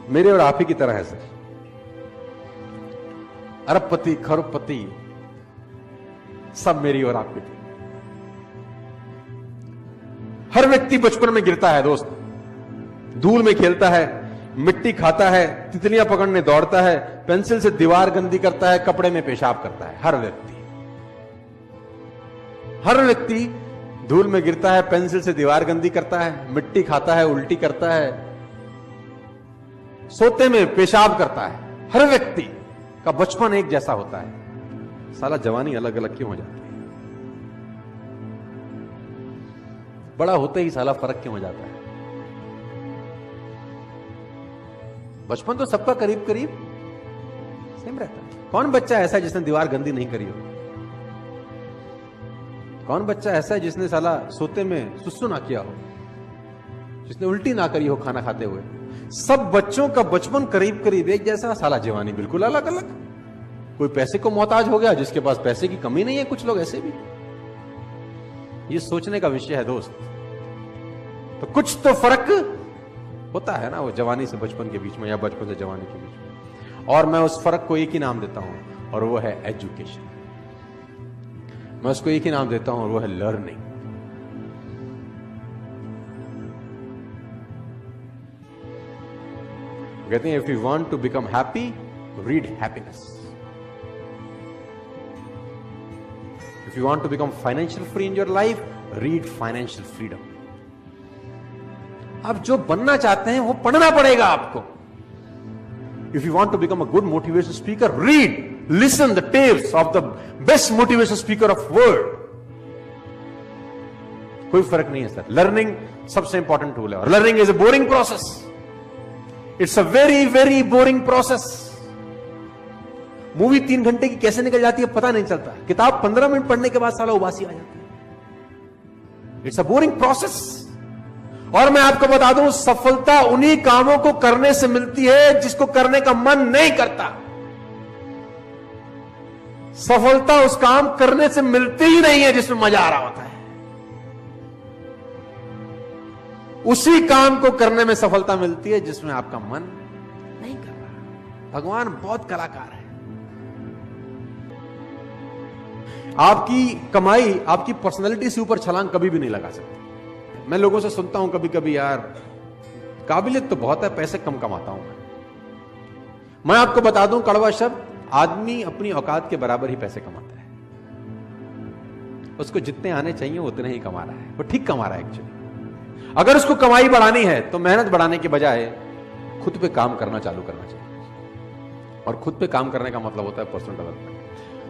मेरे और आप ही की तरह है सर। अरबपति खरबपति सब मेरी और आपकी थी। हर व्यक्ति बचपन में गिरता है दोस्त, धूल में खेलता है, मिट्टी खाता है, तितलियां पकड़ने दौड़ता है, पेंसिल से दीवार गंदी करता है, कपड़े में पेशाब करता है। हर व्यक्ति धूल में गिरता है, पेंसिल से दीवार गंदी करता है, मिट्टी खाता है, उल्टी करता है, सोते में पेशाब करता है। हर व्यक्ति का बचपन एक जैसा होता है, साला जवानी अलग अलग क्यों हो जाती है? बड़ा होते ही साला फर्क क्यों हो जाता है? बचपन तो सबका करीब करीब सेम रहता है। कौन बच्चा ऐसा है जिसने दीवार गंदी नहीं करी हो? कौन बच्चा ऐसा है जिसने साला सोते में सुसु ना किया हो, जिसने उल्टी ना करी हो खाना खाते हुए? सब बच्चों का बचपन करीब करीब एक जैसा, साला जवानी बिल्कुल अलग अलग। कोई पैसे को मोहताज हो गया, जिसके पास पैसे की कमी नहीं है, कुछ लोग ऐसे भी। ये सोचने का विषय है दोस्त। तो कुछ तो फर्क होता है ना वो जवानी से बचपन के बीच में, या बचपन से जवानी के बीच में। और मैं उस फर्क को एक ही नाम देता हूं, और वो है एजुकेशन। मैं उसको एक ही नाम देता हूं, और वो है लर्निंग। कहते हैं if you want to become happy, read happiness. If you want to become financial free in your life, read financial freedom. आप जो बनना चाहते हैं वो पढ़ना पड़ेगा आपको। If you want to become a good motivation speaker, read, listen the tales of the best motivation speaker of world. कोई फर्क नहीं है सर। लर्निंग सबसे इंपॉर्टेंट टूल है, और learning is a boring process. It's a very very boring process. Movie 3 घंटे की कैसे निकल जाती है पता नहीं चलता। किताब 15 मिनट पढ़ने के बाद साला उबासी आ जाती है। It's a boring process. और मैं आपको बता दूं, सफलता उन्हीं कामों को करने से मिलती है जिसको करने का मन नहीं करता। सफलता उस काम करने से मिलती ही नहीं है जिसमें मजा आ रहा होता है। उसी काम को करने में सफलता मिलती है जिसमें आपका मन नहीं कर रहा। भगवान बहुत कलाकार है। आपकी कमाई आपकी पर्सनैलिटी से ऊपर छलांग कभी भी नहीं लगा सकती। मैं लोगों से सुनता हूं कभी कभी, यार काबिलियत तो बहुत है, पैसे कम कमाता हूं मैं आपको बता दूं कड़वा शब्द, आदमी अपनी औकात के बराबर ही पैसे कमाता है। उसको जितने आने चाहिए उतने ही कमा रहा है। वो ठीक कमा रहा है एक्चुअली। अगर उसको कमाई बढ़ानी है तो मेहनत बढ़ाने के बजाय खुद पे काम करना चालू करना चाहिए। और खुद पे काम करने का मतलब होता है पर्सनल डेवलपमेंट।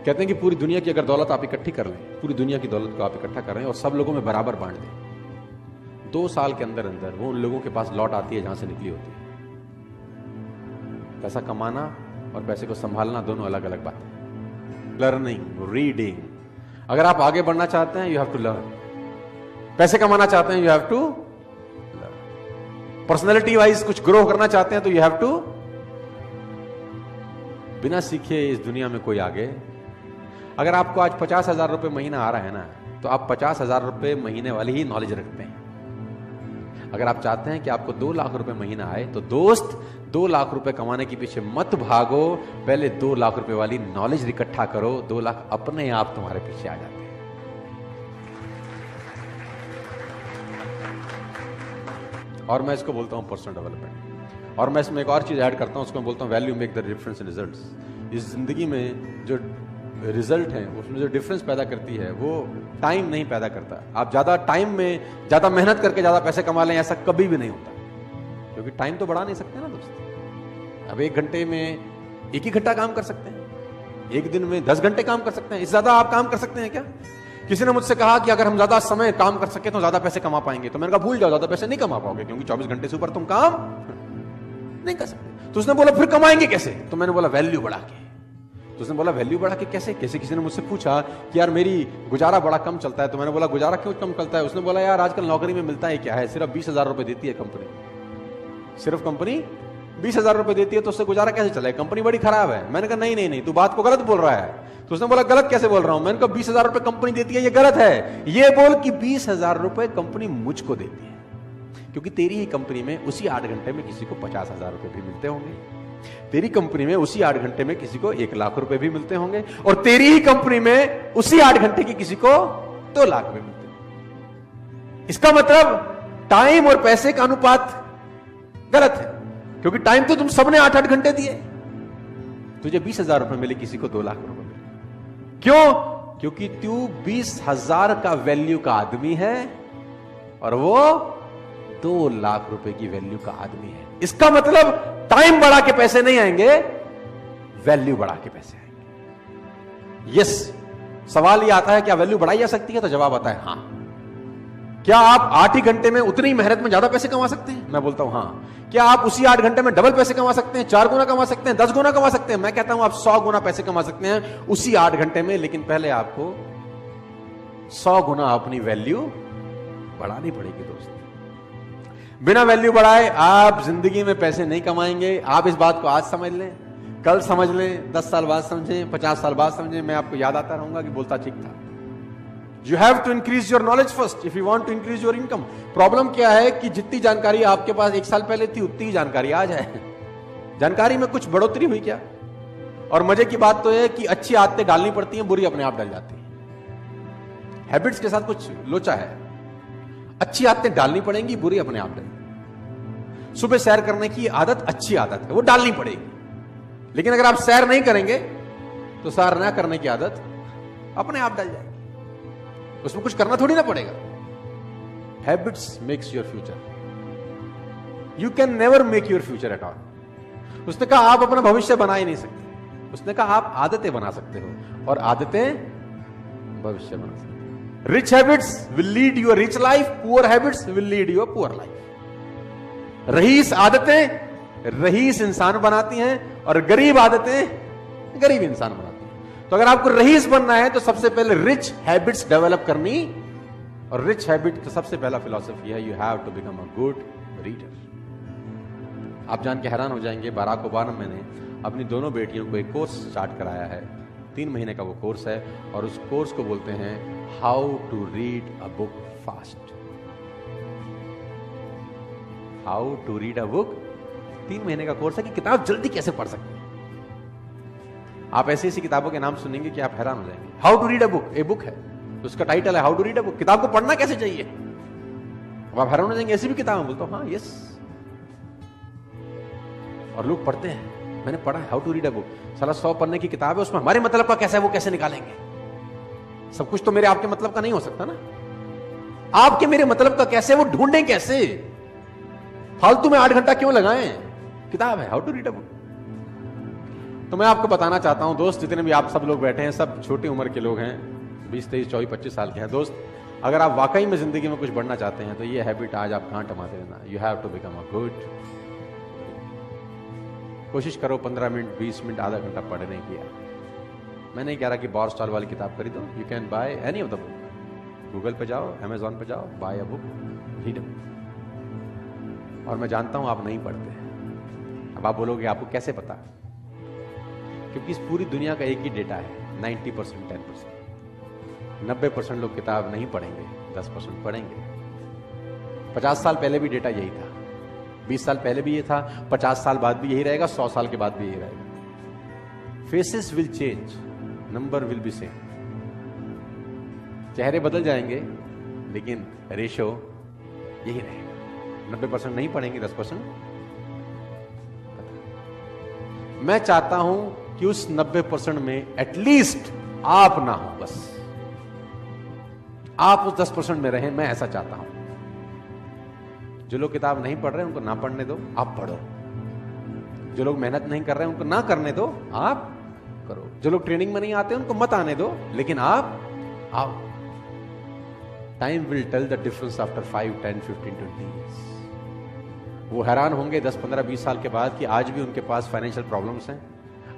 कहते हैं कि पूरी दुनिया की अगर दौलत आप इकट्ठी कर लें, पूरी दुनिया की दौलत को आप इकट्ठा कर रहे हैं और सब लोगों में बराबर बांट दें, 2 साल के अंदर अंदर वो उन लोगों के पास लौट आती है जहां से निकली होती है। पैसा कमाना और पैसे को संभालना दोनों अलग अलग बात है। Learning, reading. अगर आप आगे बढ़ना चाहते हैं, यू हैव टू लर्न। पैसे कमाना चाहते हैं, you have to learn. Personality wise कुछ ग्रो करना चाहते हैं तो यू हैव टू। बिना सीखे इस दुनिया में कोई आगे। अगर आपको आज 50,000 रुपए महीना आ रहा है ना, तो आप 50,000 रुपए महीने वाली ही नॉलेज रखते हैं। अगर आप चाहते हैं कि आपको 2 लाख रुपए महीना आए, तो दोस्त 2 लाख रुपए कमाने के पीछे मत भागो, पहले 2 लाख रुपए वाली नॉलेज इकट्ठा करो। 2 लाख अपने आप तुम्हारे पीछे आ जाते हैं। और मैं इसको बोलता हूं पर्सनल डेवलपमेंट। और मैं इसमें एक और चीज ऐड करता हूं, उसको मैं बोलता हूं value make the difference in results. इस जिंदगी में जो रिजल्ट है, उसमें जो डिफरेंस पैदा करती है वो टाइम नहीं पैदा करता। आप ज्यादा टाइम में ज्यादा मेहनत करके ज्यादा पैसे कमा लें, ऐसा कभी भी नहीं होता, क्योंकि टाइम तो बढ़ा नहीं सकते ना दोस्त। अब 1 घंटे में 1 ही घंटा काम कर सकते हैं, 1 दिन में 10 घंटे काम कर सकते हैं। इससे ज्यादा आप काम कर सकते हैं क्या? किसी ने मुझसे कहा कि अगर हम ज्यादा समय काम कर सके तो ज्यादा पैसे कमा पाएंगे। तो मैंने कहा भूल जाओ, ज्यादा पैसे नहीं कमा पाओगे, क्योंकि 24 घंटे से ऊपर तुम काम नहीं कर सकते। तो उसने बोला फिर कमाएंगे कैसे? तो मैंने बोला वैल्यू बढ़ा के। तो उसने बोला वैल्यू बढ़ा के कैसे? किसी ने मुझसे पूछा कि यार मेरी गुजारा बड़ा कम चलता है। तो मैंने बोला गुजारा क्यों कम चलता है? उसने बोला यार आजकल नौकरी में मिलता है क्या है, सिर्फ 20,000 रुपए देती है कंपनी। सिर्फ कंपनी 20,000 रुपए देती है, तो उससे गुजारा कैसे चलेगा? कंपनी बड़ी खराब है। मैंने कहा नहीं, तू बात को गलत बोल रहा है। तो उसने बोला गलत कैसे बोल रहा हूं? मैंने कहा 20,000 रुपए कंपनी देती है, ये गलत है। ये बोल कि 20,000 रुपए कंपनी मुझको देती है, क्योंकि तेरी ही कंपनी में उसी 8 घंटे में किसी को 50,000 रुपए भी मिलते होंगे, तेरी कंपनी में उसी 8 घंटे में किसी को 1 लाख रुपए भी मिलते होंगे, और तेरी ही कंपनी में उसी 8 घंटे की किसी को 2 लाख भी मिलते होंगे। इसका मतलब टाइम और पैसे का अनुपात गलत है, क्योंकि टाइम तो तुम सबने 8-8 घंटे दिए, तुझे 20,000 रुपए मिले, किसी को 2 लाख रुपए मिले। क्यों? क्योंकि तू 20,000 का वैल्यू का आदमी है और वो 2 लाख रुपए की वैल्यू का आदमी है। इसका मतलब टाइम बढ़ा के पैसे नहीं आएंगे, वैल्यू बढ़ा के पैसे आएंगे। यस, सवाल ये आता है क्या वैल्यू बढ़ाई जा सकती है? तो जवाब आता है हां। क्या आप 8 ही घंटे में उतनी मेहनत में ज्यादा पैसे कमा सकते हैं? मैं बोलता हूं हां। क्या आप उसी 8 घंटे में डबल पैसे कमा सकते हैं, 4 गुना कमा सकते हैं, 10 गुना कमा सकते हैं? मैं कहता हूं आप 100 गुना पैसे कमा सकते हैं उसी 8 घंटे में, लेकिन पहले आपको 100 गुना अपनी वैल्यू बढ़ानी पड़ेगी दोस्त। बिना वैल्यू बढ़ाए आप जिंदगी में पैसे नहीं कमाएंगे। आप इस बात को आज समझ लें, कल समझ लें, 10 साल बाद समझें, 50 साल बाद समझें, मैं आपको याद आता रहूंगा कि बोलता ठीक था। You have to increase your knowledge first if you want to increase your income. Problem क्या है कि जितनी जानकारी आपके पास 1 साल पहले थी उतनी ही जानकारी आज है। जानकारी में कुछ बढ़ोतरी हुई क्या? और मजे की बात तो है कि अच्छी आदतें डालनी पड़ती हैं, बुरी अपने आप डल जाती हैं। हैबिट्स के साथ कुछ लोचा है, अच्छी आदतें डालनी पड़ेंगी, बुरी अपने आप डल। सुबह सैर करने की आदत अच्छी आदत है, वो डालनी पड़ेगी, लेकिन अगर आप सैर नहीं करेंगे तो सैर ना करने की आदत अपने आप डल जाएगी, उसमें कुछ करना थोड़ी ना पड़ेगा। Habits makes your future, you can never make your future at all. उसने कहा आप अपना भविष्य बना ही नहीं सकते, उसने कहा आप आदतें बना सकते हो, और आदतें भविष्य बना सकते हो। Rich habits will lead you a rich life, poor habits will lead you a poor life. रईस आदतें रईस इंसान बनाती हैं, और गरीब आदतें गरीब इंसान बनाती हैं। तो अगर आपको रईस बनना है तो सबसे पहले रिच हैबिट्स डेवलप करनी, और रिच हैबिट का सबसे पहला फिलॉसफी है you have to become a good reader. आप जान के हैरान हो जाएंगे, बराक ओबामा ने अपनी दोनों बेटियों को एक कोर्स स्टार्ट कराया है, 3 महीने का वो कोर्स है, और उस कोर्स को बोलते हैं how to read a book fast. How to read a book, 3 महीने का कोर्स है कि किताब जल्दी कैसे पढ़ सकते हैं। आप ऐसी ऐसी किताबों के नाम सुनेंगे कि आप हैरान हो जाएंगे। How to read a book, a book है, तो उसका टाइटल है how to read a book, किताब को पढ़ना कैसे चाहिए। अब आप हैरान हो जाएंगे, ऐसी भी किताब है? बोलता हूं हाँ, यस, और लोग पढ़ते हैं। मैंने पढ़ा है how to read a book, साला 100 पन्ने की किताब है, उसमें हमारे मतलब का कैसे है वो कैसे निकालेंगे? सब कुछ तो मेरे आपके मतलब का नहीं हो सकता ना। आपके मेरे मतलब का कैसे, वो ढूंढें कैसे? फालतू में 8 घंटा क्यों लगाएं? किताब है how to read a book. तो मैं आपको बताना चाहता हूं दोस्त, जितने भी आप सब लोग बैठे हैं, सब छोटी उम्र के लोग हैं, 20, 23, 24, 25 साल के हैं दोस्त। अगर आप वाकई में जिंदगी में कुछ बढ़ना चाहते हैं तो ये हैबिट आज आप गांठ मारते रहना, you have to become a good. कोशिश करो 15 मिनट, 20 मिनट, आधा घंटा पढ़ने की। मैं नहीं कह रहा कि बॉर स्टॉल वाली किताब खरीदो, you can buy any of the book. Google पे जाओ, अमेजॉन पे जाओ, buy a book, read a book. और मैं जानता हूं आप नहीं पढ़ते। अब आप बोलोगे आपको कैसे पता? क्योंकि इस पूरी दुनिया का एक ही डेटा है, 90%, 10%। 90% लोग किताब नहीं पढ़ेंगे, 10% पढ़ेंगे। 50 साल पहले भी डेटा यही था, 20 साल पहले भी ये था, 50 साल बाद भी यही रहेगा, 100 साल के बाद भी यही रहेगा। Faces will change, number will be same. चेहरे बदल जाएंगे, लेकिन रेशो यही रहेगा। 90% नहीं पढ़ेंगे, 10%। मैं चाहता हूं कि उस 90% में एटलीस्ट आप ना हो, बस आप उस 10% में रहें। मैं ऐसा चाहता हूं। जो लोग किताब नहीं पढ़ रहे उनको ना पढ़ने दो, आप पढ़ो। जो लोग मेहनत नहीं कर रहे उनको ना करने दो, आप करो। जो लोग ट्रेनिंग में नहीं आते उनको मत आने दो, लेकिन आप आओ। Time will tell the difference after 5, 10, 15, 20 years। वो हैरान होंगे 10, 15, 20 साल के बाद कि आज भी उनके पास फाइनेंशियल प्रॉब्लम्स हैं,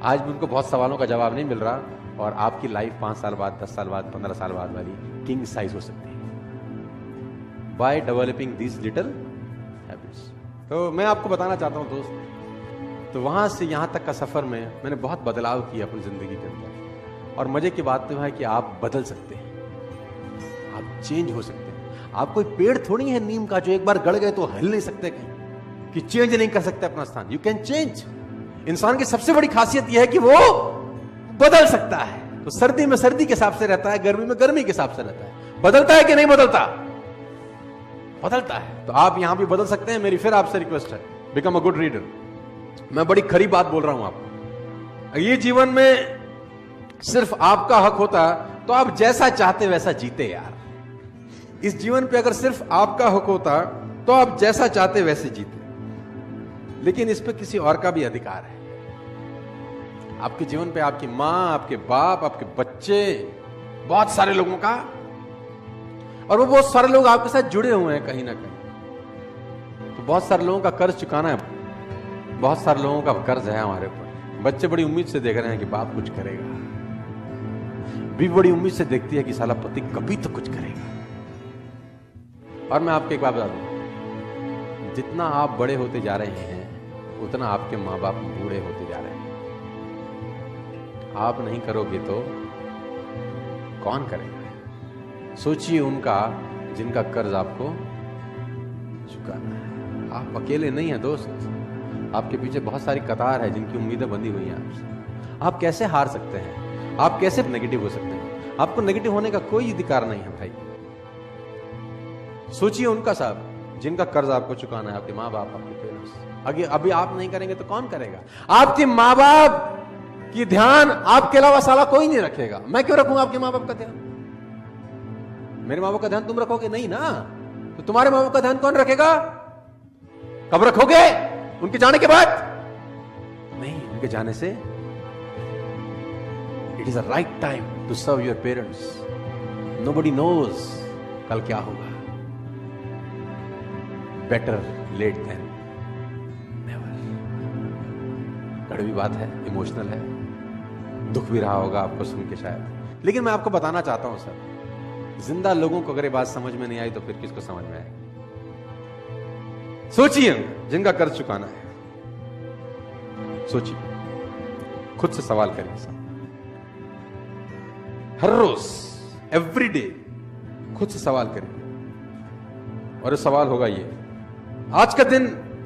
आज भी उनको बहुत सवालों का जवाब नहीं मिल रहा, और आपकी लाइफ 5 साल बाद, 10 साल बाद, 15 साल बाद वाली किंग साइज हो सकती है by developing these little habits. तो मैं आपको बताना चाहता हूं दोस्त, तो वहां से यहां तक का सफर में मैंने बहुत बदलाव किया अपनी जिंदगी के अंदर, और मजे की बात तो है कि आप बदल सकते हैं, आप चेंज हो सकते हैं। आप कोई पेड़ थोड़ी है नीम का जो एक बार गड़ गए तो हिल नहीं सकते कहीं, कि चेंज नहीं कर सकते अपना स्थान। You can change. इंसान की सबसे बड़ी खासियत यह है कि वो बदल सकता है। तो सर्दी में सर्दी के हिसाब से रहता है, गर्मी में गर्मी के हिसाब से रहता है। बदलता है कि नहीं बदलता? बदलता है। तो आप यहां भी बदल सकते हैं। मेरी फिर आपसे रिक्वेस्ट है, बिकम अ गुड रीडर। मैं बड़ी खरी बात बोल रहा हूं आपको। ये जीवन में सिर्फ आपका हक होता तो आप जैसा चाहते वैसा जीते यार। इस जीवन पे अगर सिर्फ आपका हक होता तो आप जैसा चाहते वैसे जीते, लेकिन इस पे किसी और का भी अधिकार है। आपके जीवन पे आपकी मां, आपके बाप, आपके बच्चे, बहुत सारे लोगों का, और वो बहुत सारे लोग आपके साथ जुड़े हुए हैं कहीं ना कहीं। तो बहुत सारे लोगों का कर्ज चुकाना है, बहुत सारे लोगों का कर्ज है हमारे ऊपर। बच्चे बड़ी उम्मीद से देख रहे हैं कि बाप कुछ करेगा, भी बड़ी उम्मीद से देखती है कि साला पति कभी तो कुछ करेगा। और मैं आपको एक बात बता दूं, जितना आप बड़े होते जा रहे हैं उतना आपके माँ बाप बूढ़े होते जा रहे हैं। आप नहीं करोगे तो कौन करेगा? सोचिए उनका जिनका कर्ज आपको चुकाना है। आप अकेले नहीं हैं दोस्त, आपके पीछे बहुत सारी कतार है जिनकी उम्मीदें बंधी हुई हैं आपसे। आप कैसे हार सकते हैं? आप कैसे नेगेटिव हो सकते हैं? आपको नेगेटिव होने का कोई अधिकार नहीं है भाई। सोचिए उनका साहब जिनका कर्ज आपको चुकाना है, आपके माँ बाप, आपके पेरेंट्स। अभी आप नहीं करेंगे तो कौन करेगा? आपके माँ बाप की ध्यान आपके अलावा साला कोई नहीं रखेगा। मैं क्यों रखूंगा आपके माँ बाप का ध्यान? मेरे माँ बाप का ध्यान तुम रखोगे नहीं ना, तो तुम्हारे माँ बाप का ध्यान कौन रखेगा? कब रखोगे? उनके जाने के बाद नहीं, उनके जाने से। It is a right time to serve your parents. Nobody knows कल क्या होगा। Better late than never. कड़वी बात है, इमोशनल है, दुख भी रहा होगा आपको सुन के शायद, लेकिन मैं आपको बताना चाहता हूं सर, जिंदा लोगों को अगर ये बात समझ में नहीं आई तो फिर किसको समझ में आएगी? सोचिए जिनका कर्ज चुकाना है, सोचिए, खुद से सवाल करिए सर। हर रोज, एवरी डे खुद से सवाल करिए, और सवाल होगा ये, आज का दिन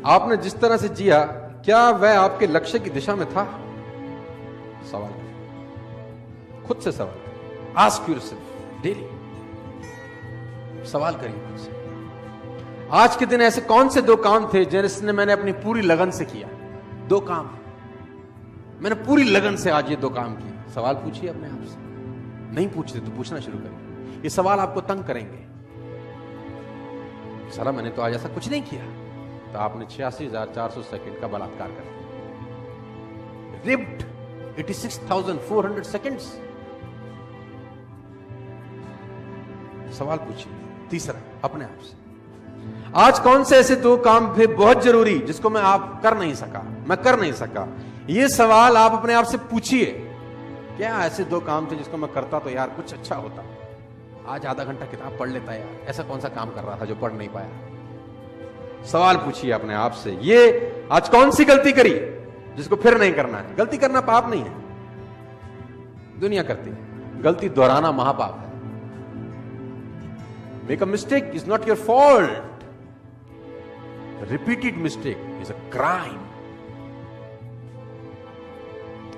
आपने जिस तरह से जिया क्या वह आपके लक्ष्य की दिशा में था? सवाल करिए, खुद से सवाल करिए। आस्क योरसेल्फ डेली, सवाल करिए खुद से। आज के दिन ऐसे कौन से दो काम थे जिसने मैंने अपनी पूरी लगन से किया? दो काम मैंने पूरी लगन से आज ये दो काम किए। सवाल पूछिए अपने आप से। नहीं पूछते तो पूछना शुरू करिए। ये सवाल आपको तंग करेंगे। साला मैंने तो आज ऐसा कुछ नहीं किया, तो आपने 86,400 सेकंड का बलात्कार कर दिया। Ripped 86,400 seconds. सवाल पूछिए। तीसरा, अपने आप से, आज कौन से ऐसे दो काम थे बहुत जरूरी जिसको मैं कर नहीं सका? ये सवाल आप अपने आप से पूछिए। क्या ऐसे दो काम थे जिसको मैं करता तो यार कुछ अच्छा होता? आज आधा घंटा किताब पढ़ लेता यार, ऐसा कौन सा काम कर रहा था जो पढ़ नहीं पाया? सवाल पूछिए अपने आप से। ये आज कौन सी गलती करी जिसको फिर नहीं करना है? गलती करना पाप नहीं है, दुनिया करती है। गलती दोहराना महापाप है। Make a mistake is not your fault, repeated mistake is a crime.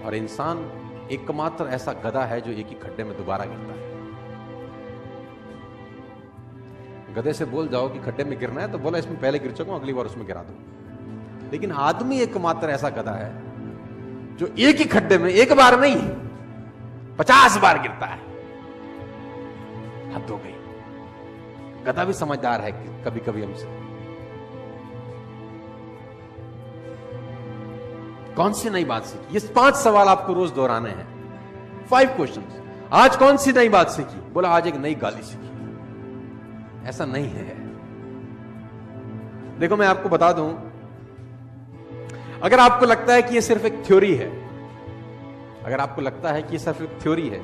और इंसान एकमात्र ऐसा गधा है जो एक ही खड्डे में दोबारा गिरता है। गधे से बोल जाओ कि खड्डे में गिरना है तो बोला इसमें पहले गिर चुका हूं, अगली बार उसमें गिरा दो। लेकिन आदमी एकमात्र ऐसा गधा है जो एक ही खड्डे में एक बार नहीं 50 बार गिरता है। हद हो गई। गधा भी समझदार है कि कभी कभी हमसे। कौन सी नई बात सीखी? ये 5 सवाल आपको रोज दोहराने हैं। 5 क्वेश्चंस। आज कौन सी नई बात सीखी? बोला आज एक नई गाली सीखी। ऐसा नहीं है। देखो मैं आपको बता दूं, अगर आपको लगता है कि ये सिर्फ एक थ्योरी है, अगर आपको लगता है कि ये सिर्फ एक थ्योरी है,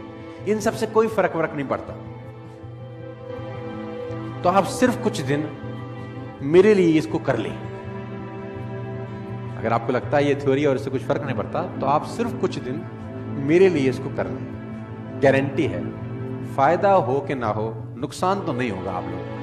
इन सबसे कोई फर्क नहीं पड़ता, तो आप सिर्फ कुछ दिन मेरे लिए इसको कर लें। अगर आपको लगता है ये थ्योरी और इससे कुछ फर्क नहीं पड़ता, तो आप सिर्फ कुछ दिन मेरे लिए इसको कर लें। गारंटी है, फायदा हो कि ना हो, नुकसान तो नहीं होगा आप लोगों को।